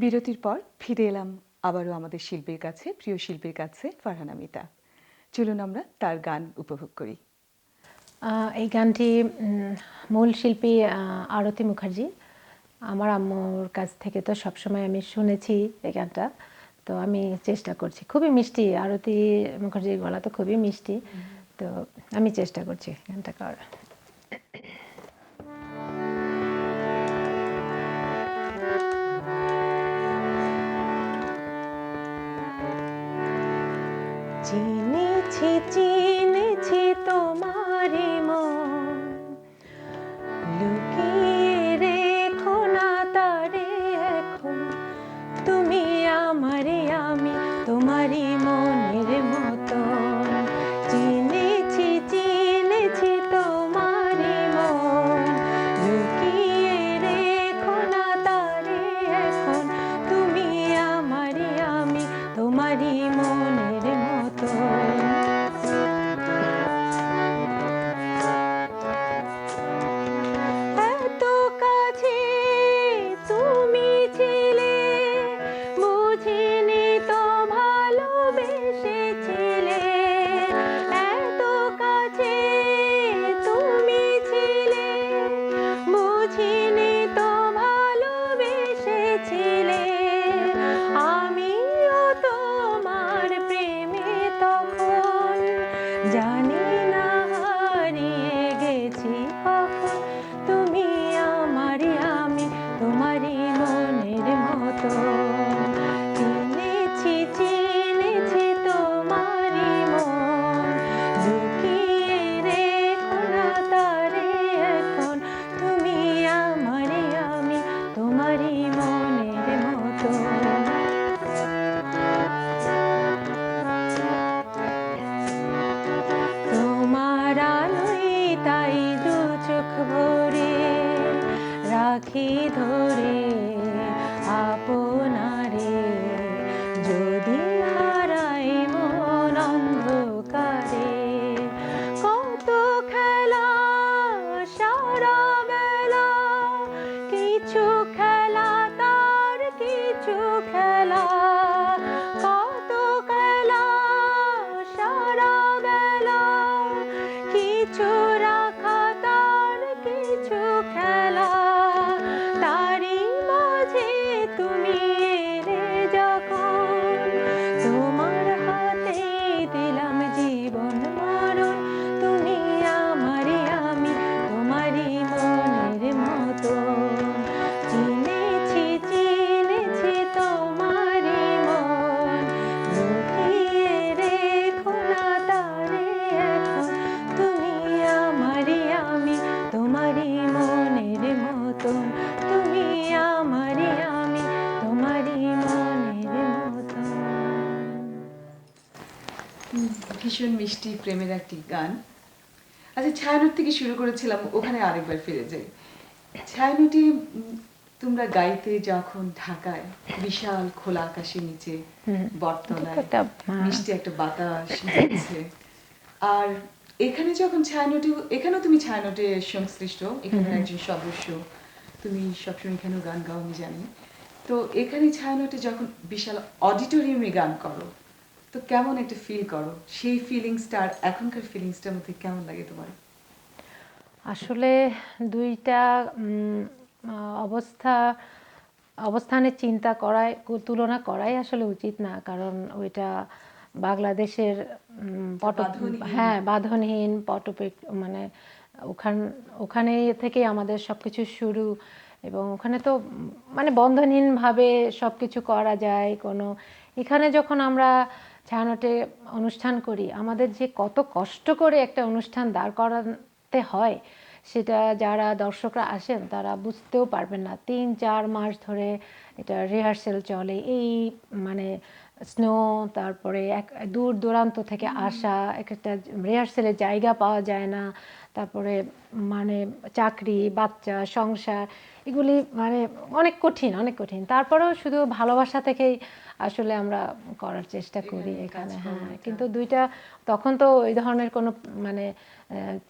বিরতির পর ফিরে এলাম আবারও আমাদের শিল্পীর কাছে, প্রিয় শিল্পীর কাছে, ফারহানা মিতা। চলুন আমরা তার গান উপভোগ করি। এই গানটি মূল শিল্পী আরতি মুখার্জি। আমার আম্মুর কাছ থেকে তো সবসময় আমি শুনেছি এই গানটা, তো আমি চেষ্টা করছি। খুবই মিষ্টি, আরতি মুখার্জির গলা তো খুবই মিষ্টি, তো আমি চেষ্টা করছি গানটা করার। চিনেছি চিনেছি তোমারই মন, লুকিয়ে রেখো না তারে এখন। তুমি আমারই, আমি তোমারই মনের মতন। চিনেছি চিনেছি তোমারই মন, লুকিয়ে রেখো না তারে এখন। তুমি আমারই, আমি তোমারই মনের মতন। এত কাছে তুমি ছিলে, বুঝিনি তো ভালোবেসেছিলে। এত কাছে তুমি ছিলে, বুঝিনি তো ভালোবেসেছিলে। আমিও তোমার প্রেমে তখন জানি না হারিয়ে গেছি কখন। তুমি আমারই, আমি তোমারই মনের মতো। চিনেছি চিনেছি তোমারই মন, লুকিয়ে রেখো না তারে এখন। তুমি আমারই, আমি তোমারই মনের মতো। তোমার আলোয় তাই দু চোখ ভরে রাখি ধরে আপনারে। যদি হারাই মন অন্ধকারে, কত খেলা সারা বেলা, কিছু খেলা তার কিছু খেলা। কত খেলা সারা বেলা, কিছু রাখা তার কিছু খেলা। তারই মাঝে তুমি এলে যখন, তোমার হাতে দিলাম জীবন মরণ। তুমি আমারই, আমি তোমারই মনের মতো। চিনেছি চিনেছি তোমারই মন, লুকিয়ে রেখো না তারে এখন। তুমি আমারই, আমি তোমারই মনের মতন। তুমি আমারই, আমি তোমারই মনের মতন। ভীষণ মিষ্টি প্রেমের একটি গান। আচ্ছা, ছায়ানট থেকে শুরু করেছিলাম, ওখানে আরেকবার ফিরে যাই। ছায়ানটি তোমরা গাইতে যখন ঢাকায় বিশাল খোলা আকাশের নিচে বটতলায় মিষ্টি একটা বাতাস দিচ্ছে, আর এখানে যখন ছায়ানটি, এখানেও তুমি ছায়ানটে সংশ্লিষ্ট, এখানে একজন সদস্য, তুমি সবসময় এখানেও গান গাও আমি জানি। তো এখানে ছায়ানটে যখন বিশাল অডিটোরিয়ামে গান করো, তো কেমন একটা ফিল করো? সেই ফিলিংসটা আর এখনকার ফিলিংসটার মধ্যে কেমন লাগে তোমার? আসলে দুইটা অবস্থানের চিন্তা করায়, তুলনা করাই আসলে উচিত না। কারণ ওইটা বাংলাদেশের হ্যাঁ, বাঁধনহীন মানে ওখানে থেকেই আমাদের সব কিছু শুরু, এবং ওখানে তো মানে বন্ধনহীনভাবে সব কিছু করা যায়। এখানে যখন আমরা ছায়ানটে অনুষ্ঠান করি, আমাদের যে কত কষ্ট করে একটা অনুষ্ঠান দাঁড় করাতে হয়, সেটা যারা দর্শকরা আসেন তারা বুঝতেও পারবেন না। ৩-৪ মাস ধরে এটা রিহার্সেল চলে। এই মানে স্নো, তারপরে দূর দূরান্ত থেকে আসা, একটা রিহার্সেলের জায়গা পাওয়া যায় না। তারপরে মানে চাকরি, বাচ্চা, সংসার, এগুলি মানে অনেক কঠিন, অনেক কঠিন। তারপরেও শুধু ভালোবাসা থেকেই আসলে আমরা করার চেষ্টা করি এখানে। হ্যাঁ, কিন্তু দুইটা তখন তো ওই ধরনের কোনো মানে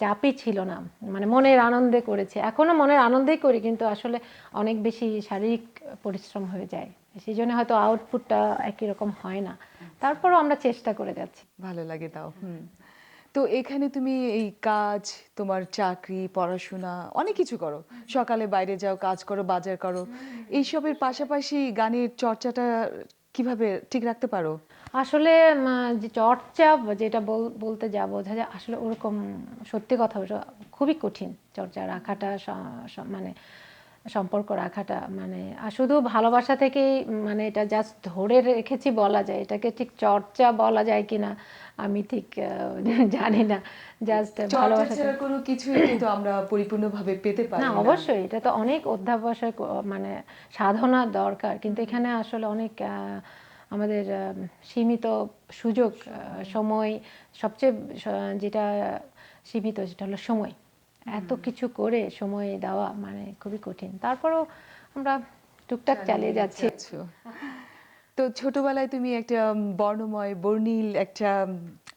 চাপই ছিল না, মানে মনের আনন্দে করেছি। এখনো মনের আনন্দেই করি, কিন্তু আসলে অনেক বেশি শারীরিক পরিশ্রম হয়ে যায়, সেই জন্য হয়তো আউটপুটটা একই রকম হয় না। তারপরও আমরা চেষ্টা করে যাচ্ছি। ভালো লাগে তাও। তো এখানে তুমি এই কাজ, তোমার চাকরি, পড়াশোনা অনেক কিছু করো, সকালে বাইরে যাও, কাজ করো, বাজার করো, এইসবের পাশাপাশি গানের চর্চাটা কিভাবে ঠিক রাখতে পারো? আসলে যে চর্চা যেটা বলতে যা বোঝা যায়, আসলে ওরকম সত্যি কথা, ওটা খুবই কঠিন চর্চা রাখাটা, মানে সম্পর্ক রাখাটা, মানে শুধু ভালোবাসা থেকেই মানে এটা জাস্ট ধরে রেখেছি বলা যায়। এটাকে ঠিক চর্চা বলা যায় কিনা আমি ঠিক জানি না। জাস্ট ভালোবাসা ছাড়া কোনো কিছুই কিন্তু আমরা পরিপূর্ণভাবে পেতে না, পারি না। অবশ্যই এটা তো অনেক অধ্যাবসায় মানে সাধনা দরকার, কিন্তু এখানে আসলে অনেক আমাদের সীমিত সুযোগ, সময়, সবচেয়ে যেটা সীমিত যেটা হলো সময়। এত কিছু করে সময় দেওয়া মানে খুবই কঠিন। তারপরেও আমরা টুকটাক চালিয়ে যাচ্ছি। তো ছোটবেলায় তুমি একটা বর্ণিল একটা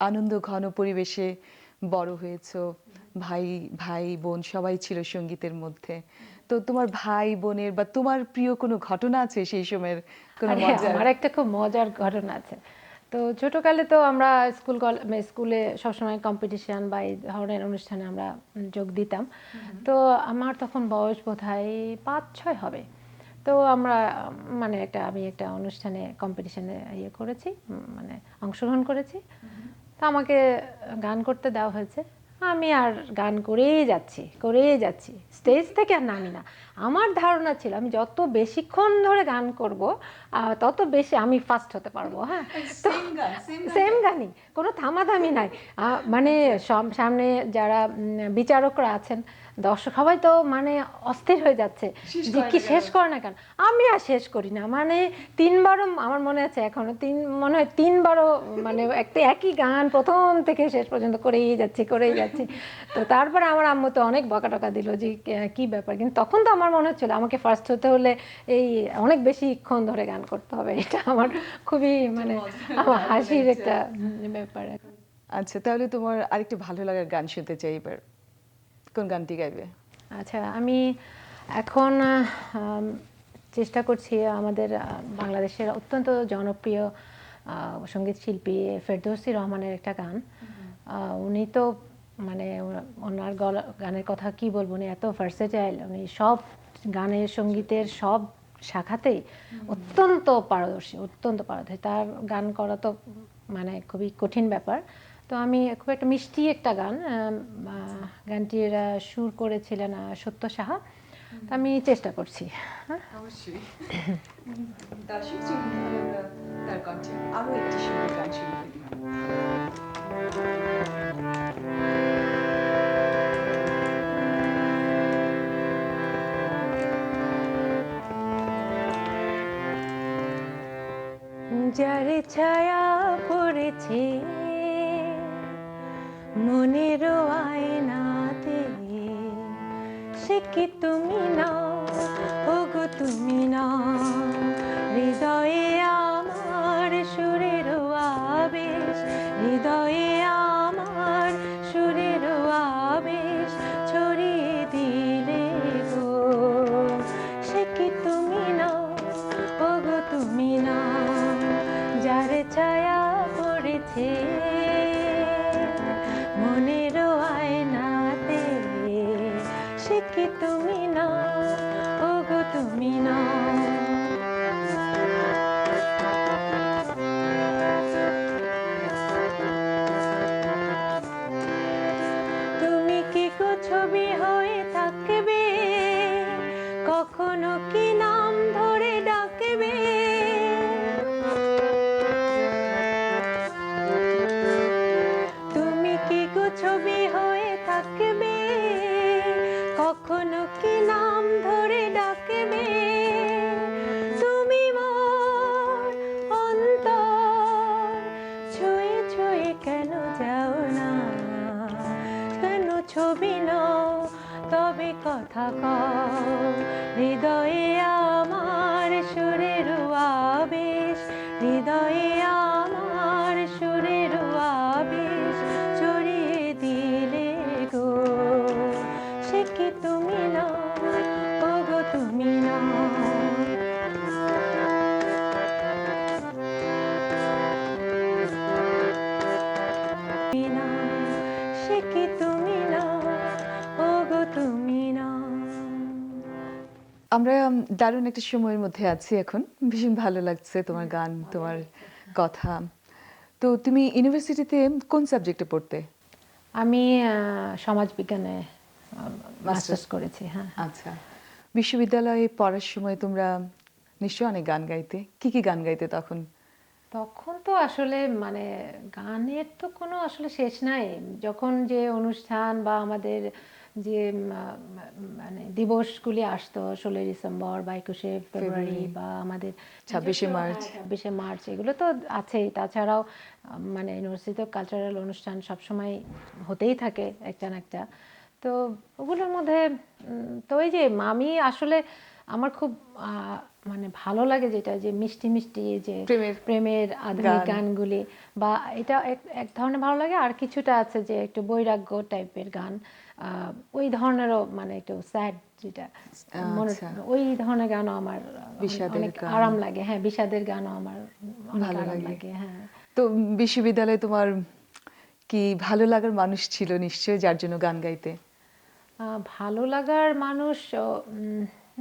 আনন্দ ঘন পরিবেশে বড় হয়েছো। ভাই ভাই বোন সবাই ছিল সঙ্গীতের মধ্যে। তো তোমার ভাই বোনের বা তোমার প্রিয় কোনো ঘটনা আছে সেই সময়ের কোনো আরে মজার? আমার একটা খুব মজার ঘটনা আছে। তো ছোটকালে তো আমরা স্কুলে সবসময় কম্পিটিশন বা এই ধরনের অনুষ্ঠানে আমরা যোগ দিতাম। তো আমার তখন বয়স বোধহয় 5-6 হবে। তো আমরা মানে আমি একটা অনুষ্ঠানে কম্পিটিশনে করেছি, মানে অংশগ্রহণ করেছি। তো আমাকে গান করতে দেওয়া হয়েছে। আমি আর গান করেই যাচ্ছি, স্টেজ থেকে আর নামি না। আমার ধারণা ছিল আমি যত বেশিক্ষণ ধরে গান করব তত বেশি আমি ফার্স্ট হতে পারবো। হ্যাঁ, তো সেম গানই, কোনো থামাথামি নাই। মানে সামনে যারা বিচারকরা আছেন, দর্শক সবাই তো মানে অস্থির হয়ে যাচ্ছে যে কি শেষ করে না কেন। আমি আর শেষ করি না, মানে 3বারও, আমার মনে আছে এখনো, মনে হয় 3বারও মানে একই গান প্রথম থেকে শেষ পর্যন্ত করেই যাচ্ছি। তো তারপরে আমার আম্মু তো অনেক বকাটকা দিল যে কি ব্যাপার, কিন্তু তখন তো আমার মনে হচ্ছিল আমাকে ফার্স্ট হতে হলে এই অনেক বেশিক্ষণ ধরে গান করতে হবে। এটা আমার খুবই মানে আমার হাসির একটা ব্যাপার। আচ্ছা, তাহলে তোমার আরেকটা ভালো লাগার গান শুনতে চাই এবার। কোন গানটি গাইবে? আচ্ছা, আমি এখন চেষ্টা করছি আমাদের বাংলাদেশের অত্যন্ত জনপ্রিয় সঙ্গীত শিল্পী ফেরদৌসী রহমানের একটা গান। উনি তো মানে ওনার গানের কথা কি বলবো, উনি এত ভার্সেটাইল, উনি সব গানের সঙ্গীতের সব শাখাতেই অত্যন্ত পারদর্শী। তার গান করা তো মানে খুবই কঠিন ব্যাপার। তো আমি খুব একটা মিষ্টি একটা গান, গানটির সুর করেছিলেন সত্য সাহা। তো আমি চেষ্টা করছি। হ্যাঁ, অবশ্যই। দর্শক জীবন, তাহলে আমরা তার কণ্ঠে আরো একটি সুন্দর গান শুনে ফেলি। যারে ছায়া পড়েছে মনের আয়নাতে, সে কি তুমি না, ওগো তুমি না? হৃদয়ে আমার সুরের আবেশ, হৃদয়ে আমার সুরের আবেশ ছড়িয়ে দিলে গো, সে কি তুমি না, ওগো তুমি না? যার ছায়া পড়েছে মনের আয়নাতে, সে কি তুমি না, ওগো তুমি না? তুমি কি গো ছবি হয়ে থাকবে, কখনো কি নাম ধরে ডাকবে? কথা কও হৃদয়ে আমার সুরের আবেশ, হৃদয়ে আমার সুরের আবেশ ছড়িয়ে দিলে গো, সে কি তুমি না, ওগো তুমি না। সে কি তুমি না, ওগো তুমি না। আমরা দারুণ একটা সময়ের মধ্যে আছি এখন, ভীষণ ভালো লাগছে তোমার গান, তোমার কথা। তো তুমি ইউনিভার্সিটিতে কোন সাবজেক্টে পড়তে? আমি সমাজবিজ্ঞানে মাস্টার্স করেছি। হ্যাঁ। আচ্ছা, বিশ্ববিদ্যালয়ে পড়ার সময় তোমরা নিশ্চয়ই অনেক গান গাইতে। কি কি গান গাইতে তখন? তখন তো আসলে মানে গানের তো কোনো আসলে শেষ নাই। যখন যে অনুষ্ঠান বা আমাদের যে মানে দিবসগুলি আসতো, 16 ডিসেম্বর বা 21শে ফেব্রুয়ারি বা আমাদের 26শে মার্চ। 26শে মার্চ, এগুলো তো আছেই। তাছাড়াও মানে ইউনিভার্সিটিতে কালচারাল অনুষ্ঠান সবসময় হতেই থাকে একটা না একটা। তো ওগুলোর মধ্যে তো ওই যে আমি আসলে আমার খুব মানে ভালো লাগে যেটা, যে মিষ্টি মিষ্টি যে প্রেমের আধুনিক গানগুলি, বা এটা এক ধরনের ভালো লাগে। আর কিছুটা আছে যে একটু বৈরাগ্য টাইপের গান, ওই ধরনেরও মানে একটু স্যাড যেটা মনে, ওই ধরনের গানও আমার অনেক আরাম লাগে। হ্যাঁ, বিষাদের গানও আমার ভালো লাগে। হ্যাঁ। তো বিশ্ববিদ্যালয়ে তোমার কি ভালো লাগার মানুষ ছিল নিশ্চয়ই, যার জন্য গান গাইতে? ভালো লাগার মানুষ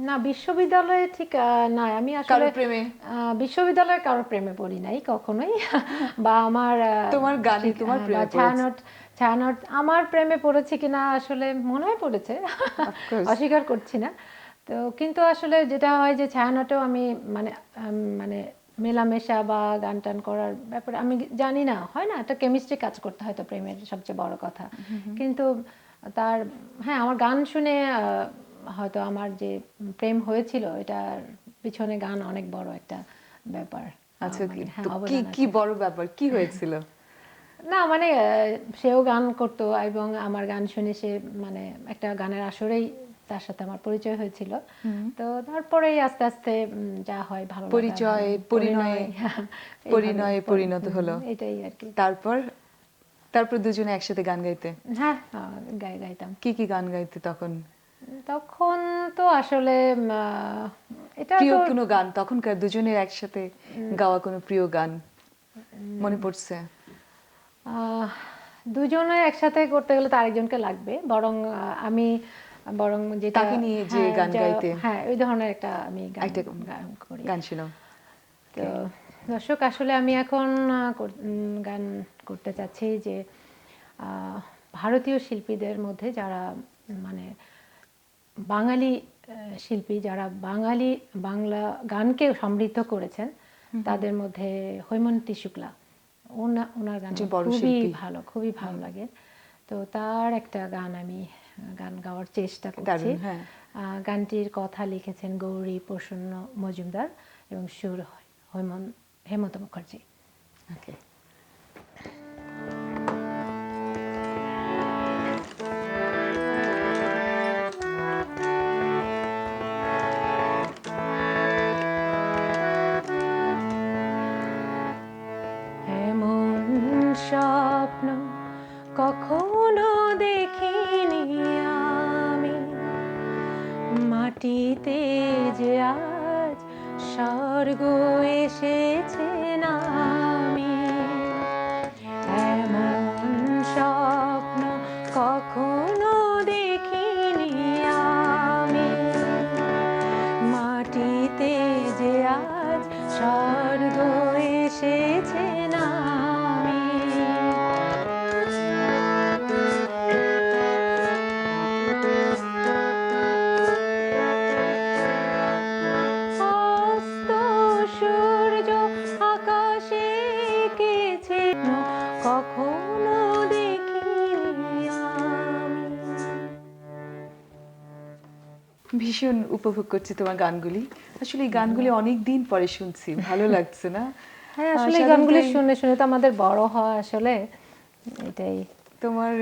না, বিশ্ববিদ্যালয়ে ঠিক না। আমি আসলে বিশ্ববিদ্যালয়ের কারোর প্রেমে পড়ি নাই কখনোই। বা আমার তোমার গানে তোমার প্রেমে ছায়ানট আমার প্রেমে পড়েছে কিনা আসলে মনে হয় পড়েছে, অস্বীকার করছি না। তো কিন্তু আসলে যেটা হয় যে ছায়ানটেও আমি মানে মানে মেলামেশা বা গান টান করার ব্যাপারে আমি জানি না, হয় না একটা কেমিস্ট্রি কাজ করতে হয় তো, প্রেমের সবচেয়ে বড় কথা। কিন্তু তার, হ্যাঁ, আমার গান শুনে হয়তো আমার যে প্রেম হয়েছিল এটার পিছনে গান অনেক বড় একটা ব্যাপার। আচ্ছা, কি বড় ব্যাপার, কি হয়েছিল? না মানে সেও গান করতো এবং আমার গান শুনে সে মানে একটা গানের আসরেই তার সাথে আমার পরিচয় হয়েছিল। তো তারপরেই আস্তে আস্তে যা হয়, ভালো পরিচয় পরিণয়ে পরিণত হলো, এটাই আর কি। তারপর দুজনে একসাথে গান গাইতে? হ্যাঁ, গাইতাম। কি কি গান গাইতে তখন? তখন তো আসলে এটা প্রিয় কোনো গান তখনকার দুজনের একসাথে গাওয়া কোনো প্রিয় গান মনে পড়ছে? দুজনে একসাথে করতে গেলে তো আরেকজনকে লাগবে, বরং আমি যেটা তাকে নিয়ে যে গান গাইতে, হ্যাঁ, ওই ধরনের একটা আমি গান শোনাও। তো দর্শক, আসলে আমি এখন গান করতে চাচ্ছি যে ভারতীয় শিল্পীদের মধ্যে যারা মানে বাঙালি শিল্পী, যারা বাংলা গানকে সমৃদ্ধ করেছেন, তাদের মধ্যে হৈমন্তী শুক্লা, ওনার গান খুবই ভালো লাগে। তো তার একটা গান আমি গাওয়ার চেষ্টা করছি। গানটির কথা লিখেছেন গৌরী প্রসন্ন মজুমদার এবং সুর হেমন্ত মুখার্জি। স্বপ্ন কখনো দেখিনি আমি, মাটিতে যে আজ স্বর্গ এসেছে নামি, এমন স্বপ্ন কখনো দেখিনি আমি, মাটিতে যে আজ স্বর্গ এসেছে নামি। কখনো দেখিনি আমি। ভীষণ উপভোগ করছি তোমার গানগুলি। আসলে এই গানগুলি অনেক দিন পরে শুনছি, ভালো লাগছে না? হ্যাঁ, আসলে এই গানগুলি শুনে শুনে তো আমাদের বড় হয় আসলে, এটাই। তোমার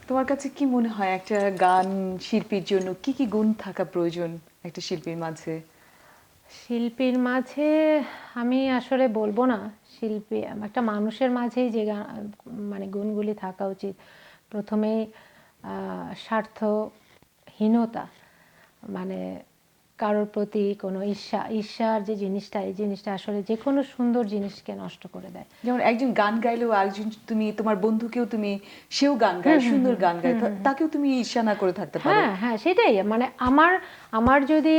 তোমার কাছে কি মনে হয় একটা গান শিল্পীর জন্য কি কি গুণ থাকা প্রয়োজন একটা শিল্পীর মাঝে? শিল্পীর মাঝে আমি আসলে বলবো না, শিল্পী একটা মানুষের মাঝেই যে মানে গুণগুলি থাকা উচিত। প্রথমেই স্বার্থহীনতা, মানে কারোর প্রতি কোনো ঈর্ষার যে জিনিসটা, এই জিনিসটা আসলে যে কোনো সুন্দর জিনিসকে নষ্ট করে দেয়। যেমন একজন গান গাইলেও আরেকজন, তুমি তোমার বন্ধুকেও তুমি, সেও গান গায়, সুন্দর গান গায়, তাকেও তুমি ঈর্ষা না করে থাকতে পারো। হ্যাঁ হ্যাঁ, সেটাই। মানে আমার আমার যদি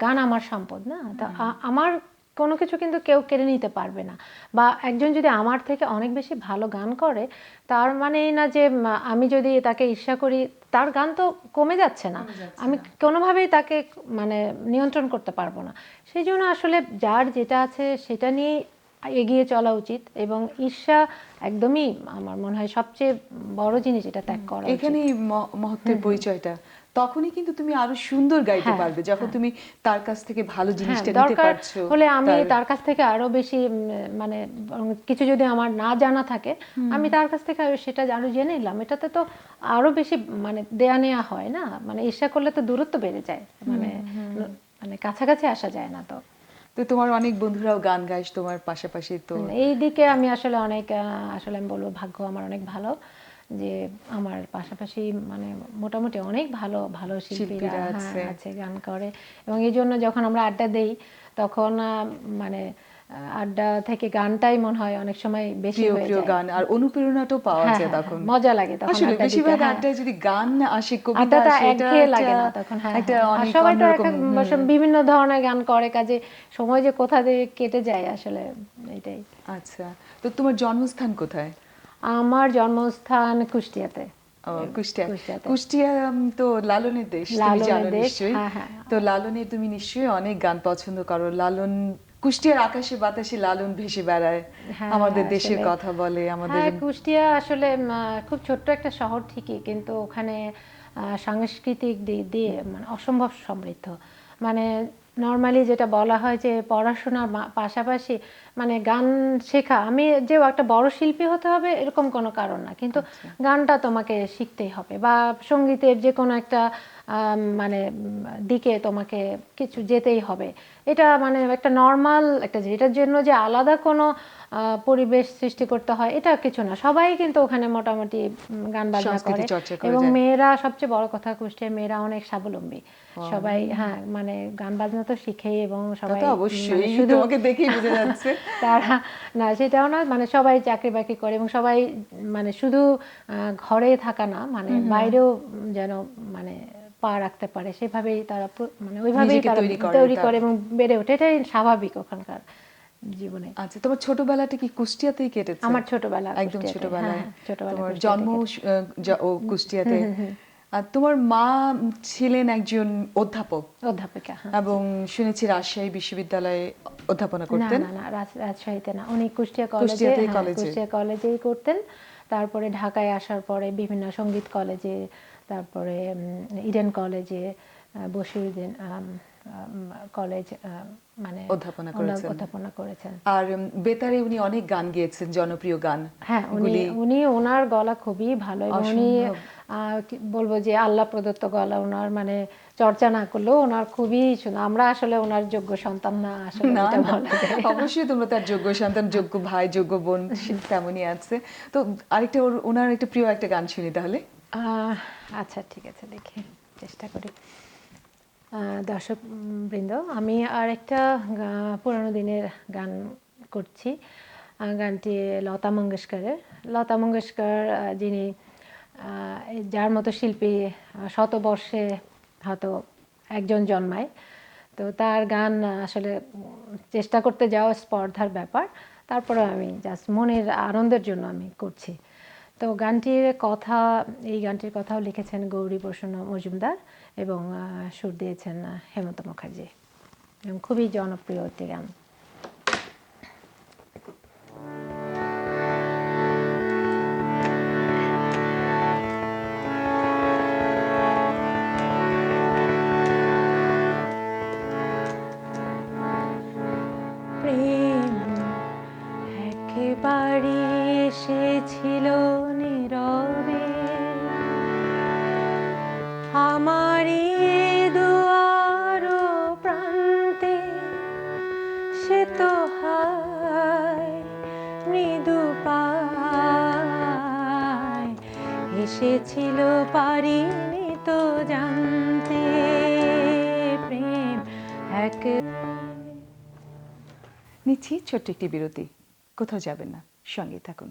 গান আমার সম্পদ না, তা আমার কোনো কিছু কিন্তু কেউ কেড়ে নিতে পারবে না। বা একজন যদি আমার থেকে অনেক বেশি ভালো গান করে, তার মানে এই না যে আমি যদি তাকে ঈর্ষা করি, তার গান তো কমে যাচ্ছে না, আমি কোনোভাবেই তাকে মানে নিয়ন্ত্রণ করতে পারবো না। সেই জন্য আসলে যার যেটা আছে সেটা নিয়ে এগিয়ে চলা উচিত, এবং ঈর্ষা একদমই আমার মনে হয় সবচেয়ে বড় জিনিস, এটা ত্যাগ করা উচিত। এখানেই মহত্বের পরিচয়টা। তখনই কিন্তু তুমি আরো সুন্দর গাইতে পারবে, যখন তুমি তার কাছ থেকে ভালো জিনিসটা নিতে দরকার পারছো। হলে আমি তার কাছ থেকে আরো বেশি মানে কিছু যদি আমার না জানা থাকে, আমি তার কাছ থেকে সেটা আরো জেনে নিলাম, এটাতে তো আরো বেশি মানে দেয়া নেওয়া হয় না, মানে ঈর্ষা করলে তো দূরত্ব বেড়ে যায়, মানে মানে কাছাকাছি আসা যায় না। তো তো তোমার অনেক বন্ধুরাও গান গায় তোমার পাশাপাশি, তো এই দিকে আমি আসলে অনেক আসলে আমি বলবো ভাগ্য আমার অনেক ভালো, যে আমার পাশাপাশি মানে মোটামুটি অনেক ভালো ভালো শিল্পীরা আছে, গান করে। এবং এই জন্য যখন আমরা আড্ডা দেই, তখন মানে আড্ডা থেকে গানটাই মনে হয় অনেক সময় বেশি হয়ে যায়। গান আর অনুপ্রেরণাটাও পাওয়া যায় তখন, মজা লাগে তখন আসলে আড্ডা দিতে। বেশিরভাগ আড্ডায় যদি গান আসে, কবিতা আড্ডাটা আসে, এটা একঘেয়ে লাগে না তখন। একটা আর অনেক সবাই তো অন্যরকম। বিভিন্ন ধরনের গান করে, কাজে সময় যে কোথা দিয়ে কেটে যায় আসলে এটাই। আচ্ছা, তো তোমার জন্মস্থান কোথায়? আমার জন্মস্থান কুষ্টিয়াতে। কুষ্টিয়া তো লালনের দেশ, তুমি জানো নিশ্চয়ই। হ্যাঁ। তো লালনের তুমি নিশ্চয়ই অনেক গান পছন্দ করো। লালন, কুষ্টিয়ার আকাশে বাতাসে লালন ভেসে বেড়ায়, আমাদের দেশের কথা বলে। আমাদের কুষ্টিয়া আসলে খুব ছোট্ট একটা শহর ঠিকই, কিন্তু ওখানে সাংস্কৃতিক দিক দিয়ে মানে অসম্ভব সমৃদ্ধ। মানে নর্মালি যেটা বলা হয় যে পড়াশোনার পাশাপাশি মানে গান শেখা, আমি যে একটা বড় শিল্পী হতে হবে এরকম কোনো কারণ না, কিন্তু গানটা তোমাকে শিখতেই হবে, বা সঙ্গীতের যে কোনো একটা মানে দিকে তোমাকে কিছু যেতেই হবে। এটা মানে একটা নর্মাল একটা, এটার জন্য যে আলাদা কোনো পরিবেশ সৃষ্টি করতে হয় এটা কিছু না, সবাই কিন্তু ওখানে মোটামুটি গান বাজনা করে। এবং মেয়েরা, সবচেয়ে বড় কথা, কুষ্টিয়ার মেয়েরা অনেক স্বাবলম্বী সবাই। হ্যাঁ, মানে গান বাজনা তো শিখেই, এবং সবাই শুধু তোমাকে দেখেই বোঝা যাচ্ছে তারা না সেটাও না, মানে সবাই চাকরি বাকরি করে, এবং সবাই মানে শুধু ঘরে থাকা না, মানে বাইরেও যেন মানে পা রাখতে পারে, সেভাবেই তারা মানে ওইভাবেই তারা তৈরি করে এবং বেড়ে ওঠে। এটাই স্বাভাবিক ওখানকার জীবনে। আচ্ছা, তোমার ছোটবেলাটা কি কুষ্টিয়াতেই কেটেছে? আমার ছোটবেলা একদম ছোটবেলায়, তোমার কুষ্টিয়াতে জন্ম কুষ্টিয়াতে। আর তোমার মা ছিলেন একজন অধ্যাপিকা, এবং শুনেছি রাজশাহী বিশ্ববিদ্যালয়ে অধ্যাপনা করতেন। না, রাজশাহীতে না, উনি কুষ্টিয়া কলেজেই করতেন। তারপরে ঢাকায় আসার পরে বিভিন্ন সঙ্গীত কলেজে, তারপরে ইডেন কলেজে, বশিরউদ্দিন কলেজ মানে অধ্যাপনা করেছেন। আর বেতারে উনি অনেক গান গেয়েছেন, জনপ্রিয় গান। হ্যাঁ, উনি ওনার গলা খুবই ভালো, এবং উনি বলবো যে আল্লাহ প্রদত্ত গলা ওনার, মানে চর্চা না করলেও ওনার খুবই সুন্দর। আমরা আসলে ওনার যোগ্য সন্তান না আসলে, এটা বলা যায়। অবশ্যই তোমরা তার যোগ্য সন্তান, যোগ্য ভাই, যোগ্য বোন, তেমনই আছে। তো আরেকটা ওনার একটা প্রিয় একটা গান শুনি তাহলে। আচ্ছা, ঠিক আছে, দেখি চেষ্টা করি। দর্শক বৃন্দ, আমি আর একটা পুরানো দিনের গান করছি। গানটি লতা মঙ্গেশকর, যিনি যার মতো শিল্পী শতবর্ষে হয়তো একজন জন্মায়। তো তার গান আসলে চেষ্টা করতে যাওয়া স্পর্ধার ব্যাপার, তারপরে আমি জাস্ট মনের আনন্দের জন্য আমি করছি। তো এই গানটির কথাও লিখেছেন গৌরীপ্রসন্ন মজুমদার, এবং সুর দিয়েছেন হেমন্ত মুখার্জি, এবং খুবই জনপ্রিয় একটি গান। প্রেম একেবারে এসেছিল নীরবে, তো হায় মৃদু পায় এসেছিল পারিনি তো জানতে প্রেম এক নিচ্ছি ছোট্ট একটি বিরতি, কোথাও যাবেন না, সঙ্গে থাকুন।